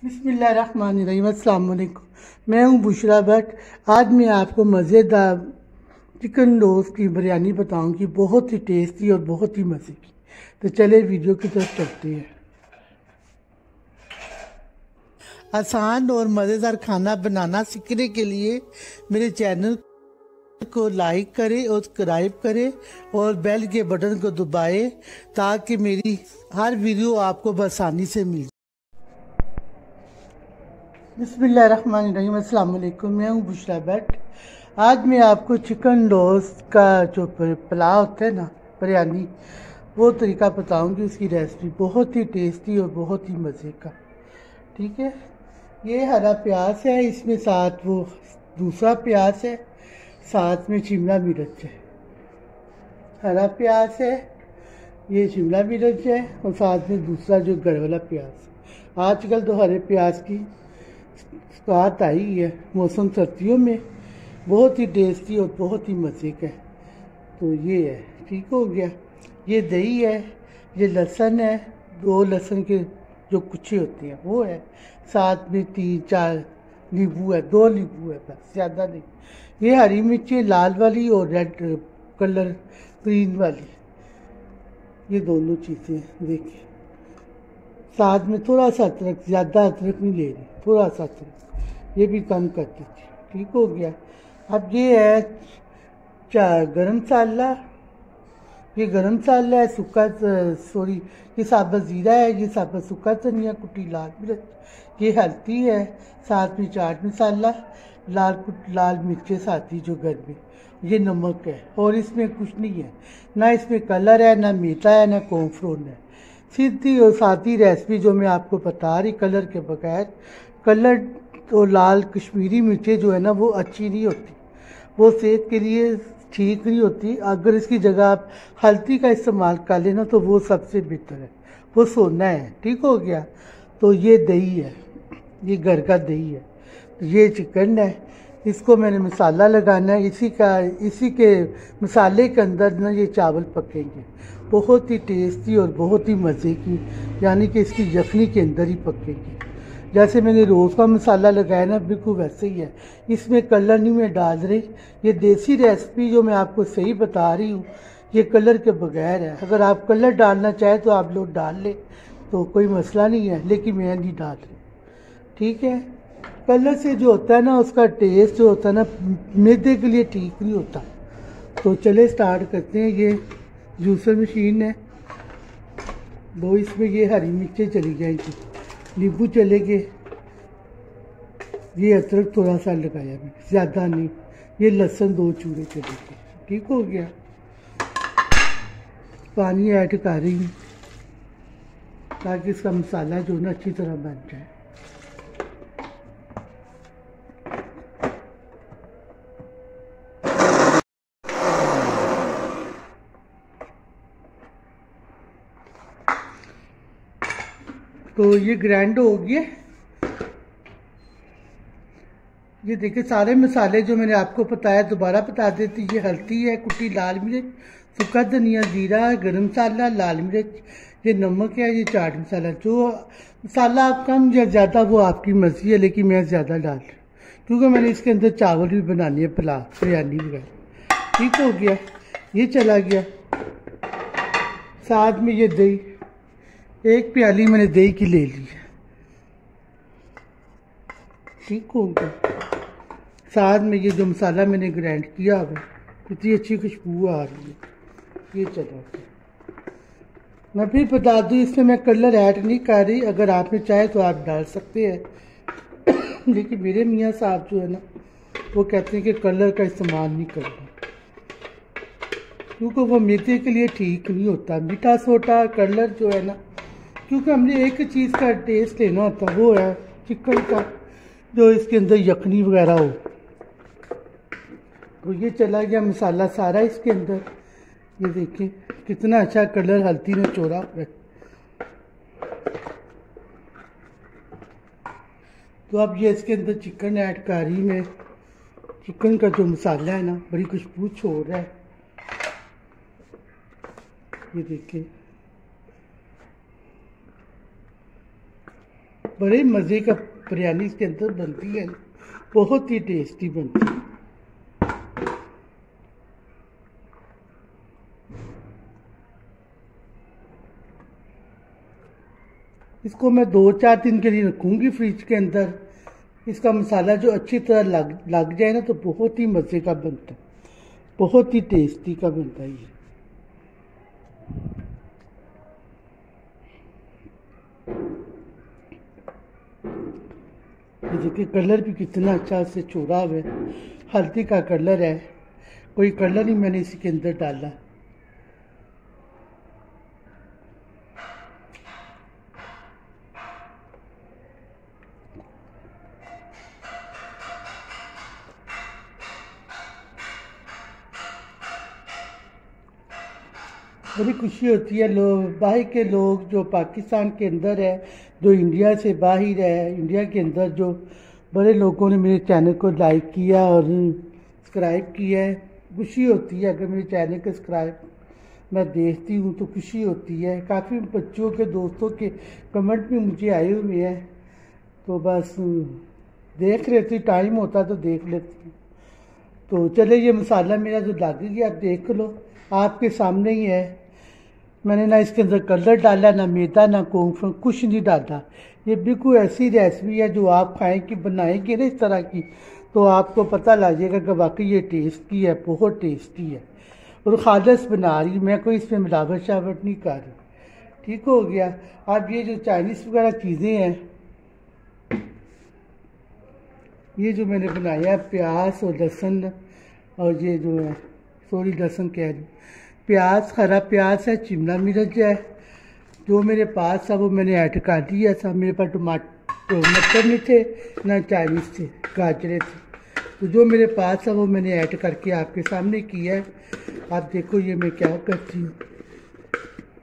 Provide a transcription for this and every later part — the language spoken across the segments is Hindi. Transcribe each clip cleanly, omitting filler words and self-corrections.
बिस्मिल्लाहिर्रहमानिर्रहीम। अस्सलाम वालेकुम। मैं हूं बुशरा भट्ट। आज मैं आपको मज़ेदार चिकन रोस्ट की बिरयानी बताऊंगी, बहुत ही टेस्टी और बहुत ही मज़े की। तो चले वीडियो की तरफ चलते हैं। आसान और मज़ेदार खाना बनाना सीखने के लिए मेरे चैनल को लाइक करें और सब्सक्राइब करें और बेल के बटन को दबाएं ताकि मेरी हर वीडियो आपको आसानी से मिल जाए। बिस्मिल्लाहिर्रहमानिर्रहीम। अस्सलाम वालेकुम। मैं हूं बुशरा भट्ट। आज मैं आपको चिकन रोस्ट का जो पुलाव होता है ना, बिरयानी, वो तरीका बताऊंगी। उसकी रेसिपी बहुत ही टेस्टी और बहुत ही मज़े का। ठीक है, ये हरा प्याज है, इसमें साथ वो दूसरा प्याज है, साथ में शिमला मिर्च है। हरा प्याज है, ये शिमला मिर्च है और साथ में दूसरा जो घर वाला प्याज। आजकल तो हरे प्याज की स्वाद आई है, मौसम सर्दियों में बहुत ही टेस्टी और बहुत ही मज़े का है। तो ये है, ठीक हो गया। ये दही है, ये लहसुन है, दो लहसुन के जो कुछे होते हैं वो है, साथ में 3-4 नींबू है, 2 नींबू है, बस ज़्यादा नहीं। ये हरी मिर्ची लाल वाली और रेड कलर ग्रीन वाली, ये दोनों चीज़ें देखिए। साथ में थोड़ा सा अदरक, ज़्यादा अदरक नहीं ले रही, थोड़ा सा अदरक, ये भी कम कर दीजिए। ठीक हो गया। अब ये है गरम मसाला, ये गरम मसाला है, ये साबुत ज़ीरा है, ये साबुत सूखा धनिया, कुटी लाल मिर्च, ये हल्दी है, साथ में चाट मसाला, लाल मिर्चें साथ ही जो घर में, ये नमक है और इसमें कुछ नहीं है, ना इसमें कलर है, ना मीठा है, ना कॉर्नफ्लोर है। सीधी और सादी रेसिपी जो मैं आपको बता रही, कलर के बगैर। कलर तो लाल कश्मीरी मिर्चें जो है ना, वो अच्छी नहीं होती, वो सेहत के लिए ठीक नहीं होती। अगर इसकी जगह आप हल्दी का इस्तेमाल कर लेना तो वो सबसे बेहतर है, वो सोना है। ठीक हो गया। तो ये दही है, ये घर का दही है, ये चिकन है, इसको मैंने मसाला लगाना है। इसी के मसाले के अंदर ना ये चावल पकेंगे, बहुत ही टेस्टी और बहुत ही मज़े की, यानी कि इसकी यखनी के अंदर ही पकेंगे। जैसे मैंने रोज़ का मसाला लगाया ना, बिल्कुल वैसे ही है। इसमें कलर नहीं मैं डाल रही, ये देसी रेसिपी जो मैं आपको सही बता रही हूँ, ये कलर के बगैर है। अगर आप कलर डालना चाहें तो आप लोग डाल लें, तो कोई मसला नहीं है, लेकिन मैं नहीं डाल रही। ठीक है। कलर से जो होता है ना, उसका टेस्ट जो होता है ना, मैदे के लिए ठीक नहीं होता। तो चले स्टार्ट करते हैं। ये जूसर मशीन है, दो इसमें ये हरी मिर्चें चली जाएंगी, नींबू चले गए, ये अदरक थोड़ा सा लगाया मैंने, ज़्यादा नहीं, ये लहसुन 2 चूरे चले गए। ठीक हो गया। पानी ऐड कर रही हूँ ताकि इसका मसाला जो ना अच्छी तरह बन जाए। तो ये ग्राइंड हो गया। ये देखिए सारे मसाले जो मैंने आपको बताया, दोबारा बता देती। ये हल्दी है, कुटी लाल मिर्च, सूखा धनिया, जीरा, गरम मसाला, लाल मिर्च, ये नमक है, ये चाट मसाला। जो मसाला आप कम या ज़्यादा वो आपकी मर्जी है, लेकिन मैं ज़्यादा डाल रही हूँ क्योंकि मैंने इसके अंदर चावल भी बनानी है, पुलाव बिरयानी वगैरह। ठीक हो गया, ये चला गया। साथ में ये दही, 1 प्याली मैंने दही की ले ली है। ठीक हो गया। साथ में ये जो मसाला मैंने ग्राइंड किया हुआ, कितनी अच्छी खुशबू आ रही है, ये चला गया। मैं फिर बता दूँ, इसमें मैं कलर ऐड नहीं कर रही, अगर आपने चाहे तो आप डाल सकते हैं लेकिन मेरे मियाँ साहब जो है ना, वो कहते हैं कि कलर का इस्तेमाल नहीं करना क्योंकि वो मैदे के लिए ठीक नहीं होता। मीठा सोडा, कलर जो है ना, क्योंकि हमने एक चीज़ का टेस्ट लेना होता, वो है चिकन का, जो इसके अंदर यखनी वगैरह हो। तो ये चला गया मसाला सारा इसके अंदर। ये देखिए कितना अच्छा कलर हल्दी ने चोरा है। तो अब ये इसके अंदर चिकन ऐड कर रही मैं। चिकन का जो मसाला है ना, बड़ी खुशबू छोड़ रहा है। ये देखिए बड़े मज़े का बिरयानी इसके अंदर बनती है, बहुत ही टेस्टी बनती है। इसको मैं 2-4 दिन के लिए रखूँगी फ्रिज के अंदर। इसका मसाला जो अच्छी तरह लग जाए ना तो बहुत ही मज़े का बनता है, बहुत ही टेस्टी का बनता है ये। देखिए कलर भी कितना अच्छा से छोड़ा हुआ है, हल्दी का कलर है, कोई कलर ही मैंने इसी के अंदर डाला। बड़ी खुशी होती है लोग बाहर के लोग जो पाकिस्तान के अंदर है, जो इंडिया से बाहर है, इंडिया के अंदर जो बड़े लोगों ने मेरे चैनल को लाइक किया और सब्सक्राइब किया है। खुशी होती है अगर मेरे चैनल के सब्सक्राइब मैं देखती हूँ तो खुशी होती है। काफ़ी बच्चों के दोस्तों के कमेंट भी मुझे आए हुए हैं, तो बस देख लेती, टाइम होता तो देख लेती हूँ। तो चले ये मसाला मेरा जो लग गया आप देख लो, आपके सामने ही है। मैंने ना इसके अंदर कलर डाला, ना मैदा, ना कॉर्नफ्लोर, कुछ नहीं डाला। ये बिल्कुल ऐसी रेसिपी है जो आप खाएंगे बनाएंगे ना इस तरह की, तो आपको पता लग जाएगा कि वाकई ये टेस्टी है, बहुत टेस्टी है और खालस बना रही, मैं कोई इसमें मिलावट शावट नहीं कर रही। ठीक हो गया। अब ये जो चाइनीज़ वगैरह चीज़ें हैं, ये जो मैंने बनाया है प्याज और लहसुन, और ये जो है सॉरी लहसुन कह रही, प्याज, हरा प्याज है, शिमला मिर्च है, जो मेरे पास था वो मैंने ऐड कर दिया था। मेरे पास टमाटर नहीं थे ना चाइनीज़ थे, गाजरे थे, तो जो मेरे पास था वो मैंने ऐड करके आपके सामने किया है। आप देखो ये मैं क्या करती हूँ,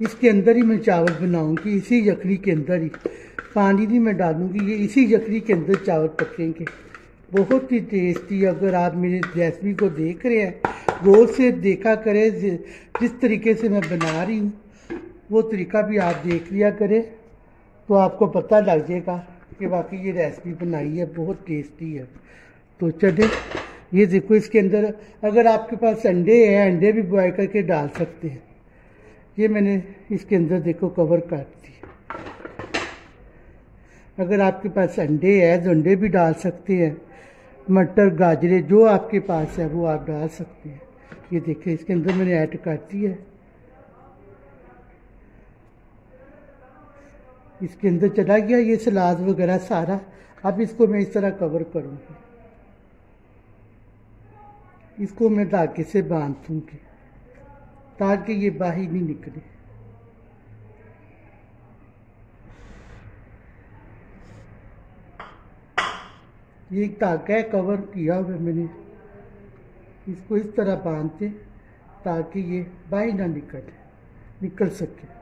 इसके अंदर ही मैं चावल बनाऊँगी, इसी यखनी के अंदर ही, पानी नहीं मैं डालूँगी, ये इसी यखनी के अंदर चावल पकेंगे। बहुत ही टेस्टी। अगर आप मेरी रेसिपी को देख रहे हैं गौर से देखा करें, जिस तरीके से मैं बना रही हूँ वो तरीका भी आप देख लिया करें, तो आपको पता लग जाएगा कि वाकई ये रेसिपी बनाई है, बहुत टेस्टी है। तो चले ये देखो, इसके अंदर अगर आपके पास अंडे हैं, अंडे भी बॉयल करके डाल सकते हैं। ये मैंने इसके अंदर देखो कवर कर दिया। अगर आपके पास अंडे हैं तो अंडे भी डाल सकते हैं, मटर, गाजरे जो आपके पास है वो आप डाल सकते हैं। ये देखिए इसके अंदर मैंने ऐड कर दी है, इसके अंदर चला गया ये सलाद वगैरह सारा। अब इसको मैं इस तरह कवर करूँगी, इसको मैं धागे से बांध दूँगी ताकि ये बाहर नहीं निकले। ये एक धागा है, कवर किया हुआ मैंने, इसको इस तरह बांधते ताकि ये बाहर ना निकल सके।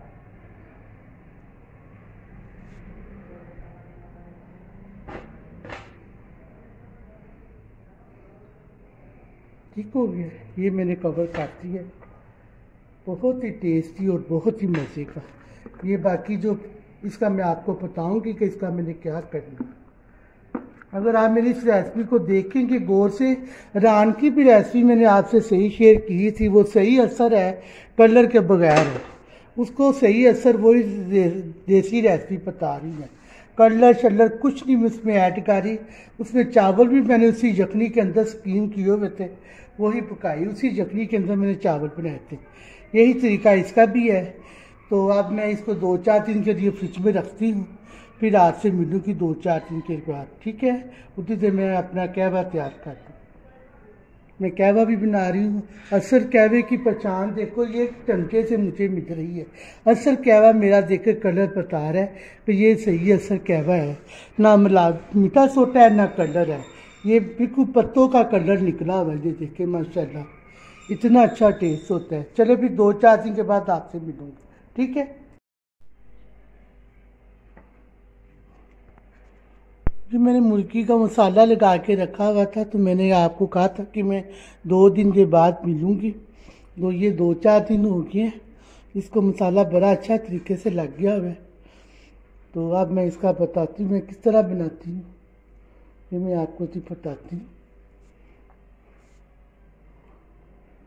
ठीक हो गया, ये मैंने कवर कर दिया। बहुत ही टेस्टी और बहुत ही मज़े का। ये बाकी जो इसका मैं आपको बताऊंगी कि इसका मैंने क्या करना। अगर आप मेरी इस रेसिपी को देखेंगे गौर से, रान की भी रेसिपी मैंने आपसे सही शेयर की थी, वो सही असर है कलर के बगैर है, उसको सही असर वही देसी रेसिपी बता रही है। कलर शलर कुछ नहीं उसमें ऐड करी, उसमें चावल भी मैंने उसी यखनी के अंदर स्टीम किए हुए थे, वही पकाई, उसी यखनी के अंदर मैंने चावल बनाए थे। यही तरीका इसका भी है। तो अब मैं इसको 2-4 दिन के लिए फ्रिज में रखती हूँ, फिर आज से मिलूँगी 2-4 दिन के बाद। ठीक है, उसी से मैं अपना कहवा तैयार करती हूँ। मैं कहवा भी बना रही हूँ। असल कहवे की पहचान देखो, ये टंके से मुझे मिल रही है। असल कहवा मेरा देखकर कलर बता रहा है कि ये सही असल कहवा है, ना मीठा सोटा है ना कलर है, ये बिल्कुल पत्तों का कलर निकला हुआ है। ये देखे माशाल्लाह, इतना अच्छा टेस्ट होता है। चलो फिर 2-4 दिन के बाद आपसे मिलूँगी। ठीक है, जो मैंने मुर्गी का मसाला लगा के रखा हुआ था, तो मैंने आपको कहा था कि मैं 2 दिन के बाद मिलूँगी। तो ये 2-4 दिन हो गए हैं, इसको मसाला बड़ा अच्छा तरीके से लग गया हुआ है। तो अब मैं इसका बताती हूँ मैं किस तरह बनाती हूँ, ये मैं आपको भी बताती हूँ।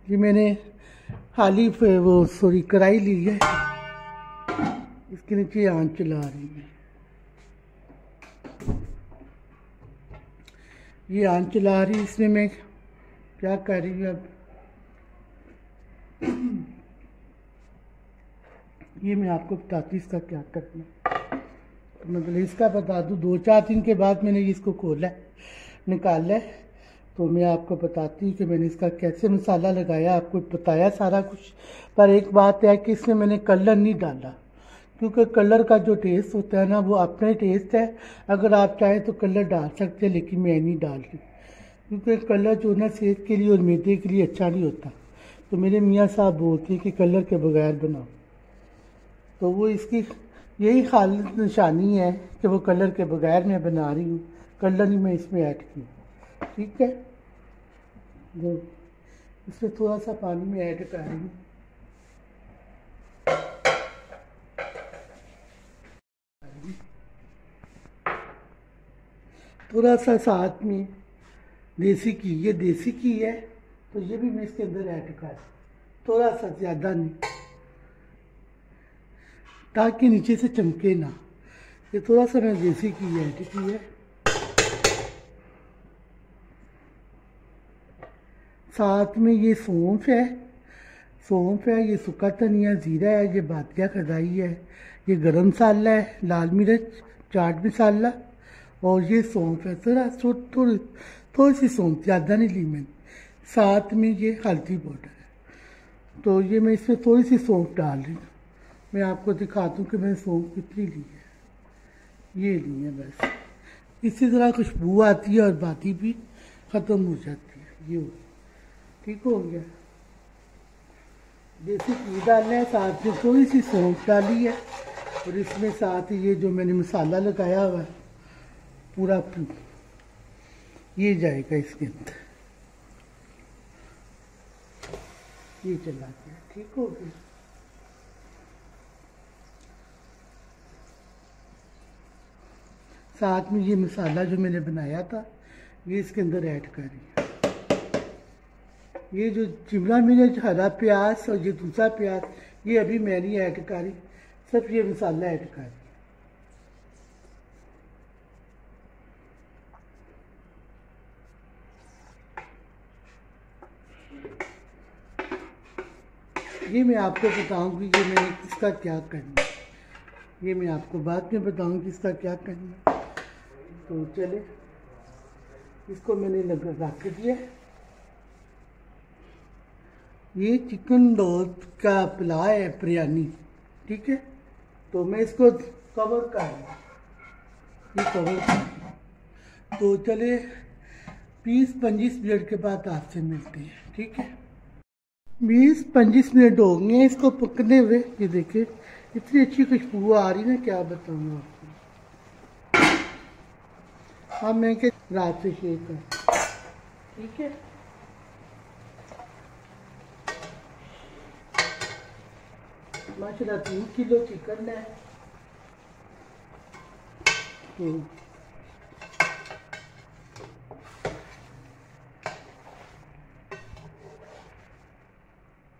ये मैंने खाली वो सॉरी कढ़ाई ली है, इसके नीचे आंच चला रही है। ये आंच चला रही, इसमें मैं क्या कर रही हूँ अब, ये मैं आपको बताती इसका क्या करना। तो मतलब इसका बता दूँ, 2-4 दिन के बाद मैंने इसको खोला निकाला है, तो मैं आपको बताती हूँ कि मैंने इसका कैसे मसाला लगाया, आपको बताया सारा कुछ। पर एक बात है कि इसमें मैंने कलर नहीं डाला, क्योंकि कलर का जो टेस्ट होता है ना वो अपना ही टेस्ट है। अगर आप चाहें तो कलर डाल सकते हैं, लेकिन मैं नहीं डाल रही, क्योंकि कलर जो ना सेहत के लिए और मैदे के लिए अच्छा नहीं होता। तो मेरे मियाँ साहब बोलते हैं कि कलर के बगैर बनाओ, तो वो इसकी यही खालिद निशानी है कि वो कलर के बगैर मैं बना रही हूँ, कलर ही मैं इसमें ऐड की। ठीक है, जो इसमें थोड़ा सा पानी में ऐड कर रही हूँ। थोड़ा सा साथ में देसी घी, ये देसी घी है तो ये भी मैं इसके अंदर ऐड कर, थोड़ा सा, ज़्यादा नहीं, ताकि नीचे से चमके ना। ये थोड़ा सा मैं देसी घी ऐड की है। साथ में ये सौंफ है, ये सूखा धनिया, ज़ीरा है, ये बातिया खदाई है, ये गरम मसाला है, लाल मिर्च, चाट मसाला, और ये सौंफ है। थोड़ी सी सौंफ, ज़्यादा नहीं ली मैंने। साथ में ये हल्दी पाउडर है। तो ये मैं इसमें थोड़ी सी सौंफ डाल रही हूँ। मैं आपको दिखाता हूँ कि मैंने सौंफ कितनी ली है। ये ली है बस। इसी तरह खुशबू आती है और बाती भी ख़त्म हो जाती है। ये ठीक हो गया। देसी घी डालना है, साथ में थोड़ी सी सौंफ डाली है, और इसमें साथ ही ये जो मैंने मसाला लगाया हुआ है पूरा ये जाएगा इसके अंदर, ये चला गया। ठीक हो गया। साथ में ये मसाला जो मैंने बनाया था ये इसके अंदर ऐड कर रही है। ये जो शिमला मिर्च, हरा प्याज और ये दूसरा प्याज, ये अभी मैं नहीं ऐड कर रही, सिर्फ ये मसाला ऐड कर रही। ये मैं आपको बताऊंगी कि मैंने इसका क्या करना है, ये मैं आपको बाद में बताऊंगी इसका क्या करना है। तो चले, इसको मैंने रख दिया। ये चिकन रोस्ट का पुलाव है, बिरयानी। ठीक है, तो मैं इसको कवर कर रहा हूँ, ये कवर कर। तो चले 20-25 मिनट के बाद आपसे मिलते हैं। ठीक है, 20-25 मिनट हो गए इसको पकने हुए। ये देखिए इतनी अच्छी खुशबू आ रही ना, क्या बताऊँ आपको। हाँ, मैं क्या रात से शेक कर। ठीक है, माशाल्लाह 3 किलो चिकन है। तो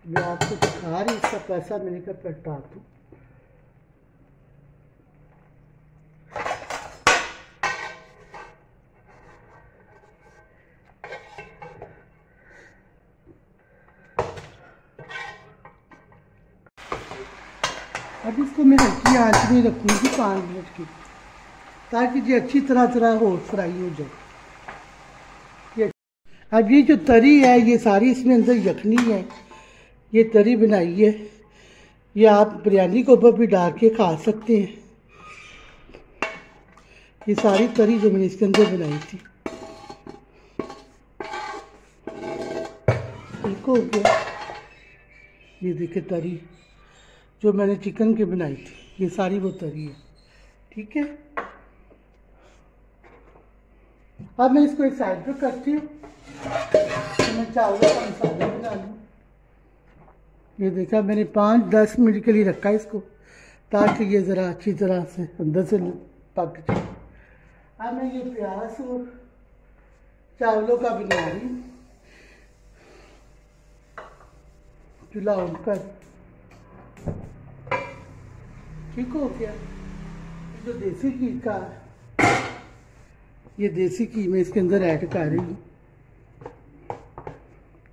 मैं आपको दिखा रही, इसका पैसा मैंने का पलटा दूँ। अब इसको मैं हल्की आंच में रखूँगी 5 मिनट की, ताकि ये अच्छी तरह हो फ्राई हो जाए। अब ये जो तरी है ये सारी इसमें अंदर यखनी है, ये तरी बनाई है। ये आप बिरयानी के ऊपर भी डाल के खा सकते हैं। ये सारी तरी जो मैंने इसके अंदर बनाई थी, ठीक हो गया। ये देखिए तरी जो मैंने चिकन की बनाई थी, ये सारी वो तरी है। ठीक है, अब मैं इसको एक साइड पे करती हूँ, तो मैं चावल का मसाला बना लूँ। ये देखा मैंने 5-10 मिनट के लिए रखा इसको, ताकि ये ज़रा अच्छी तरह से अंदर से पक जाए। अब मैं ये प्याज और चावलों का बना रही हूँ। चूल्हा ऑन कर, ठीक हो गया। जो देसी घी का, ये देसी घी मैं इसके अंदर ऐड कर रही हूँ।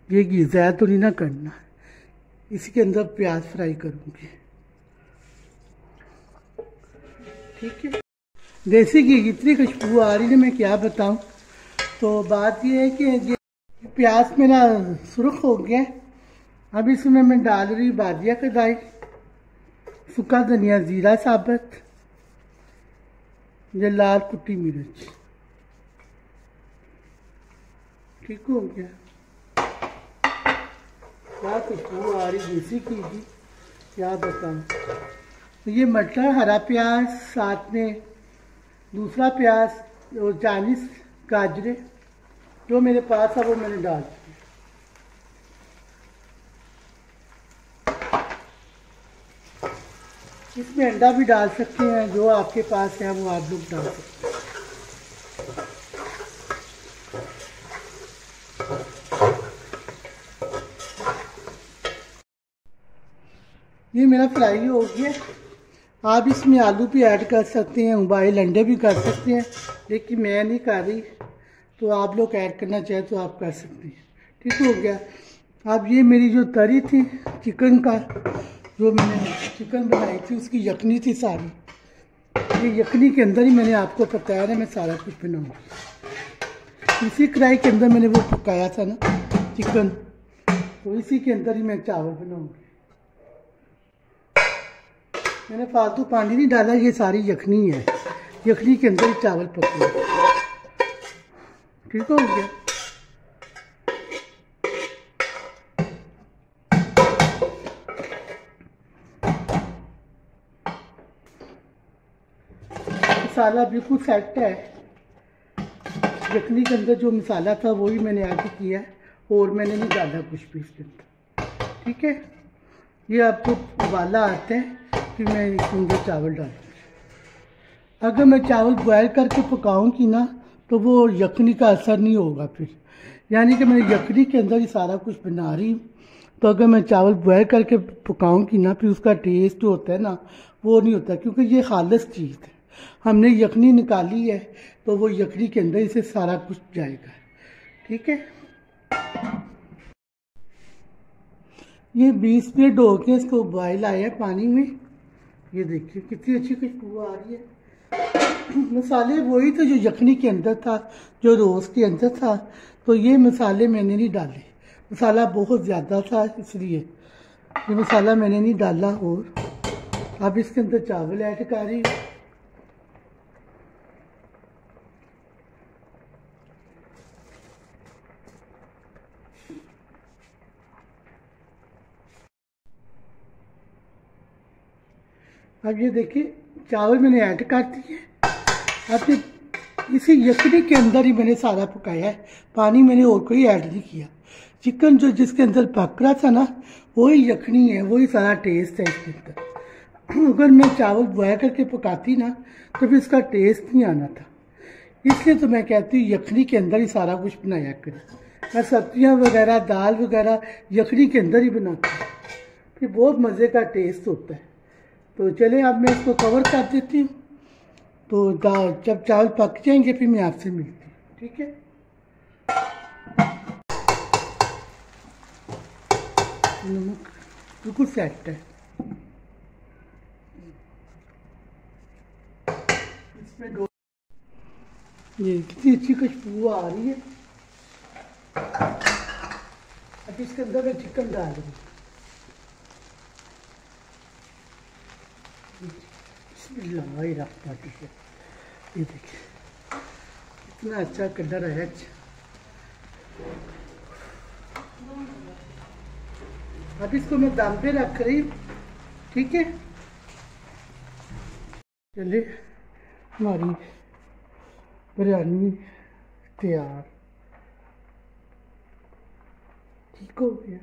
ये घी ज़्यादा तो नहीं ना करना, इसके अंदर प्याज फ्राई करूँगी, ठीक है। देसी घी की इतनी खुशबू आ रही है मैं क्या बताऊँ। तो बात ये है कि ये प्याज मेरा सुर्ख हो गया। अब इसमें मैं डाल रही बादिया कदाई, सूखा धनिया, जीरा साबुत, ये लाल कुटी मिर्च, ठीक हो गया। क्या खुशबू आ रही देसी घी की, क्या बताऊँ। तो ये मटर, हरा प्याज, साथ में दूसरा प्याज और चाइनीज गाजरें जो मेरे पास है वो मैंने डाल दी। इसमें अंडा भी डाल सकते हैं, जो आपके पास है वो आप लोग डाल सकते हैं। ये मेरा फ्राई हो गया। आप इसमें आलू भी ऐड कर सकते हैं, उबाइल अंडे भी कर सकते हैं, लेकिन मैं नहीं कर रही। तो आप लोग ऐड करना चाहे तो आप कर सकते हैं, ठीक हो गया। अब ये मेरी जो तरी थी चिकन का, जो मैंने चिकन बनाई थी उसकी यखनी थी सारी, ये यखनी के अंदर ही मैंने आपको बताया ना मैं सारा कुछ बनाऊँगी। इसी कढ़ाई के अंदर मैंने वो पकाया था ना चिकन, तो इसी के अंदर ही मैं चावल बनाऊँगी। मैंने फालतू पानी नहीं डाला, ये सारी यखनी है, यखनी के अंदर ही चावल पके, ठीक हो गया। मसाला बिल्कुल सेट है, यखनी के अंदर जो मसाला था वही मैंने ऐड किया है, और मैंने नहीं डाला कुछ भी इसके अंदर, ठीक है। ये आपको उबाला आता है फिर मैं इसके अंदर चावल डालूँगी। अगर मैं चावल बॉयल करके पकाऊंगी ना तो वो यखनी का असर नहीं होगा फिर, यानी कि मैं यखनी के अंदर ही सारा कुछ बना रही हूँ। तो अगर मैं चावल बॉयल करके पकाऊंगी ना फिर उसका टेस्ट जो होता है ना वो नहीं होता, क्योंकि ये खालिश चीज़ है। हमने यखनी निकाली है तो वो यखनी के अंदर ही से सारा कुछ जाएगा, ठीक है। ये 20 मिनट हो गए इसको बॉयल आया है पानी में। ये देखिए कितनी अच्छी खुशबू आ रही है। मसाले वही थे जो यखनी के अंदर था, जो रोज़ के अंदर था। तो ये मसाले मैंने नहीं डाले, मसाला बहुत ज़्यादा था इसलिए ये मसाला मैंने नहीं डाला। और अब इसके अंदर चावल ऐड कर रही हूँ। अब ये देखिए चावल मैंने ऐड कर दिए। अब ये इसी यखनी के अंदर ही मैंने सारा पकाया है, पानी मैंने और कोई ऐड नहीं किया। चिकन जो जिसके अंदर पक रहा था ना वही यखनी है, वही सारा टेस्ट है इसके अंदर। अगर मैं चावल बॉयल करके पकाती ना तो फिर इसका टेस्ट नहीं आना था। इसलिए तो मैं कहती हूँ यखनी के अंदर ही सारा कुछ बनाया करें। मैं सब्जियाँ वगैरह दाल वगैरह यखनी के अंदर ही बनाती हूँ, फिर बहुत मज़े का टेस्ट होता है। तो चले अब मैं इसको कवर कर देती हूँ। तो जब चावल पक जाएंगे फिर मैं आपसे मिलती हूँ, ठीक है। नमक बिल्कुल सेट है इसमें। ये कितनी अच्छी खुशबू आ रही है। अब इसके अंदर मैं चिकन डाल दूँ। ये देखिए कितना अच्छा कलर है। अब इसको मैं दम पे रख रही हूँ, ठीक है। चलिए हमारी बिरयानी तैयार, ठीक हो गया।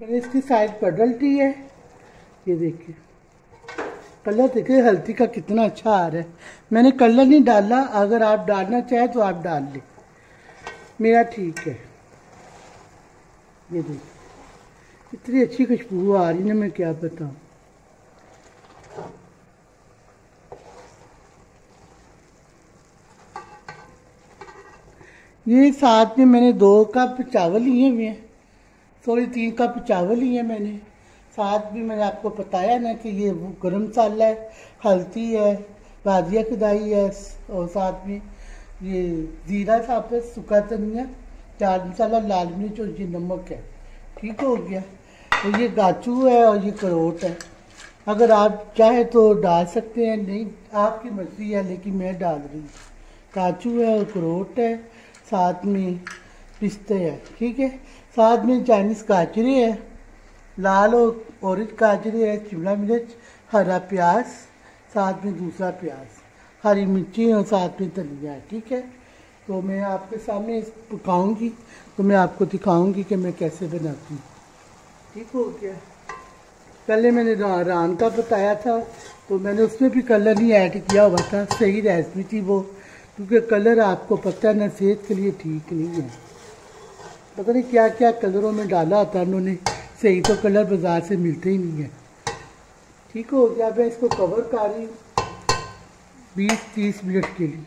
मैंने इसकी साइड पलटी है। ये देखिए कलर देखिए हल्दी का कितना अच्छा आ रहा है। मैंने कलर नहीं डाला, अगर आप डालना चाहें तो आप डाल लें, मेरा ठीक है। ये देखिए इतनी अच्छी खुशबू आ रही है ना, मैं क्या बताऊं। ये साथ में मैंने 2 कप चावल लिए हुए हैं, सॉरी 3 कप चावल लिए मैंने। साथ भी मैंने आपको बताया ना कि ये वो गरम मसाला है, हल्दी है, बाजिया खदाई है, और साथ में ये ज़ीरा साबुत, सूखा धनिया, चाट मसाला, लाल मिर्च और ये नमक है। ठीक हो गया। और ये गाजू है और ये करोट है। अगर आप चाहे तो डाल सकते हैं, नहीं आपकी मर्ज़ी है, लेकिन मैं डाल रही हूँ। काजू है और अखरोट है, साथ में पिस्ते है। ठीक है। साथ में चाइनीज़ गाजरे है, लाल और ऑरेंज गाजरे है, शिमला मिर्च, हरा प्याज, साथ में दूसरा प्याज, हरी मिर्ची और साथ में धनिया है। ठीक है। तो मैं आपके सामने पकाऊंगी तो मैं आपको दिखाऊंगी कि मैं कैसे बनाती हूँ। ठीक हो गया। पहले मैंने रान का बताया था, तो मैंने उसमें भी कलर नहीं ऐड किया हुआ था, सही रेसिपी थी वो, क्योंकि कलर आपको पता है ना सेहत के लिए ठीक नहीं है। पता नहीं क्या क्या कलरों में डाला होता है उन्होंने, सही तो कलर बाजार से मिलते ही नहीं है। ठीक हो गया। मैं इसको कवर कर रही हूँ 20-30 मिनट के लिए।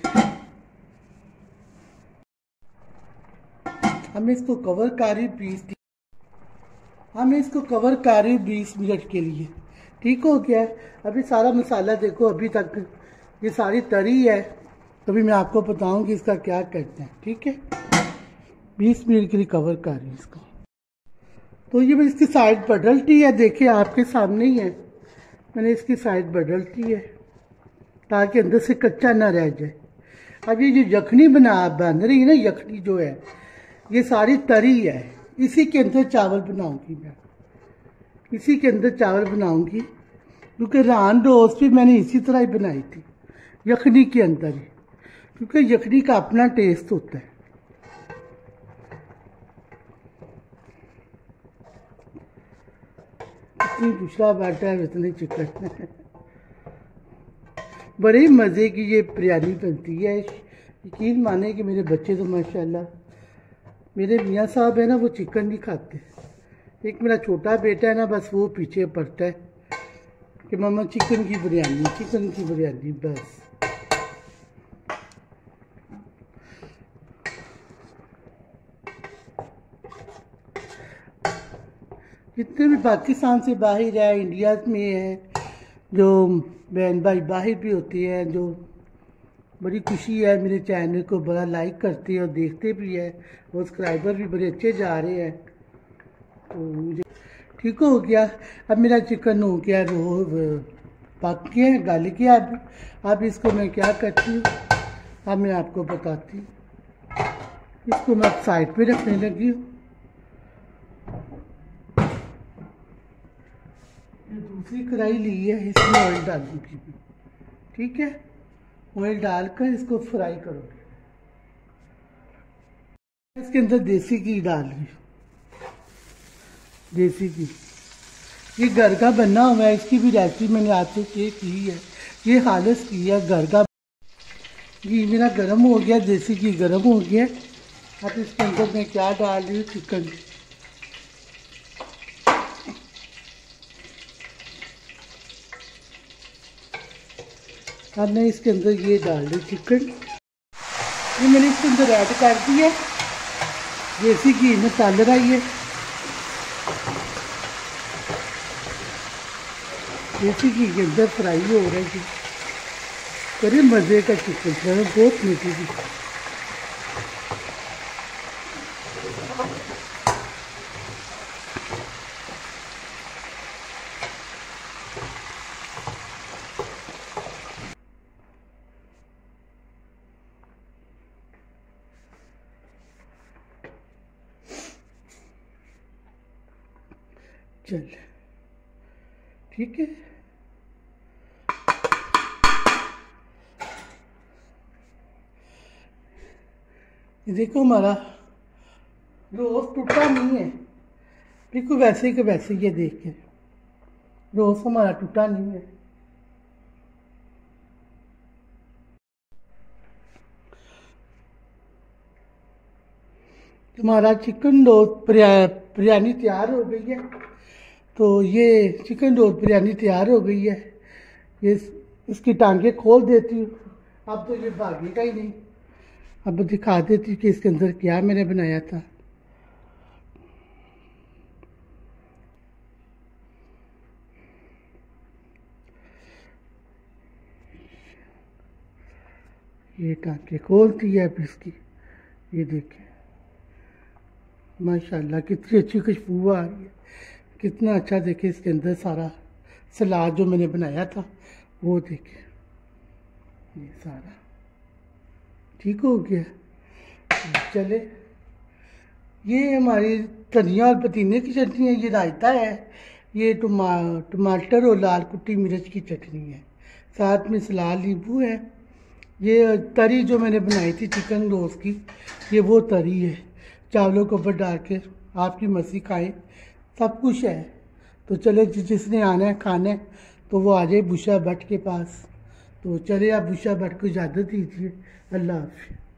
हमें इसको कवर कर रही 20 मिनट के लिए। ठीक हो गया। अभी सारा मसाला देखो, अभी तक ये सारी तरी है, तभी मैं आपको बताऊंगी इसका क्या करते हैं। ठीक है। 20 मिनट के लिए कवर कर रही हूँ इसको। तो ये मैं इसकी साइड बदलती है, देखिए आपके सामने ही है, मैंने इसकी साइड बदलती है ताकि अंदर से कच्चा ना रह जाए। अब ये जो यखनी बन रही है ना, यखनी जो है ये सारी तरी है, इसी के अंदर चावल बनाऊंगी मैं, इसी के अंदर चावल बनाऊंगी, क्योंकि रान रोस्ट भी मैंने इसी तरह ही बनाई थी, यखनी के अंदर ही, क्योंकि यखनी का अपना टेस्ट होता है। इतनी दूसरा बाटा है, इतनी चिकन बड़े मज़े की ये बिरयानी बनती है। यकीन माने कि मेरे बच्चे तो माशाल्लाह, मेरे मियाँ साहब है ना वो चिकन नहीं खाते। एक मेरा छोटा बेटा है ना, बस वो पीछे पड़ता है कि मम्मा चिकन की बिरयानी बस। जितने भी पाकिस्तान से बाहर है, इंडिया में है, जो बहन भाई बाहर भी होती है, जो बड़ी खुशी है, मेरे चैनल को बड़ा लाइक करते हैं और देखते भी है, और सब्सक्राइबर भी बड़े अच्छे जा रहे हैं। तो मुझे ठीक हो गया। अब मेरा चिकन हो गया, वो पक गया, गल गया। अब इसको मैं क्या करती हूँ, अब मैं आपको बताती हूँ। इसको मैं साइड पे रखने लगी हूँ। दूसरी कढ़ाई ली है, इसमें ऑयल डालूंगी। ठीक है। ऑयल डालकर इसको फ्राई करोगे। इसके अंदर देसी घी डाल रही, देसी घी, ये घर का बना हुआ है, इसकी भी रेसिपी मैंने आपसे शेयर की है, ये खालिस की है घर का घी। मेरा गर्म हो गया, देसी घी गर्म हो गया। अब इसके अंदर मैं क्या डाल रही हूँ, चिकन। अब मैं इसके अंदर ये डाल रही चिकन, ये मैंने इसके अंदर ऐड कर दी है, देसी घी में तल रही है। देसी घी के अंदर फ्राई हो रहा है, बड़े मज़े का चिकन, बहुत मीठी थी। चल ठीक है। ये देखो हमारा रोस्ट टूटा नहीं है, बिल्कुल वैसे ही के वैसे ये देख के रोस्ट हमारा टूटा नहीं है। हमारा चिकन रोस्ट बिरयानी तैयार हो गई है। तो ये चिकन रोस्ट बिरयानी तैयार हो गई है। ये इसकी टांगे खोल देती हूँ। अब तो ये भागेगा ही नहीं। अब दिखा देती हूँ कि इसके अंदर क्या मैंने बनाया था। ये टांके खोलती है अब इसकी। ये देखें माशाल्लाह कितनी अच्छी खुशबू आ रही है। कितना अच्छा देखे इसके अंदर सारा सलाद जो मैंने बनाया था वो देखे। ये सारा ठीक हो गया। चले ये हमारी धनिया और पुदीने की चटनी है। ये रायता है। ये टमाटर और लाल कुटी मिर्च की चटनी है। साथ में सलाद नींबू है। ये तरी जो मैंने बनाई थी चिकन रोस्ट की, ये वो तरी है। चावलों के ऊपर डाल के आपकी मर्जी खाएं, सब कुछ है। तो चले जिसने आना है खाना है तो वो आ जाए बुशरा भट्ट के पास। तो चले आप बुशरा भट्ट को इजाज़त दीजिए। अल्लाह हाफ़िज़।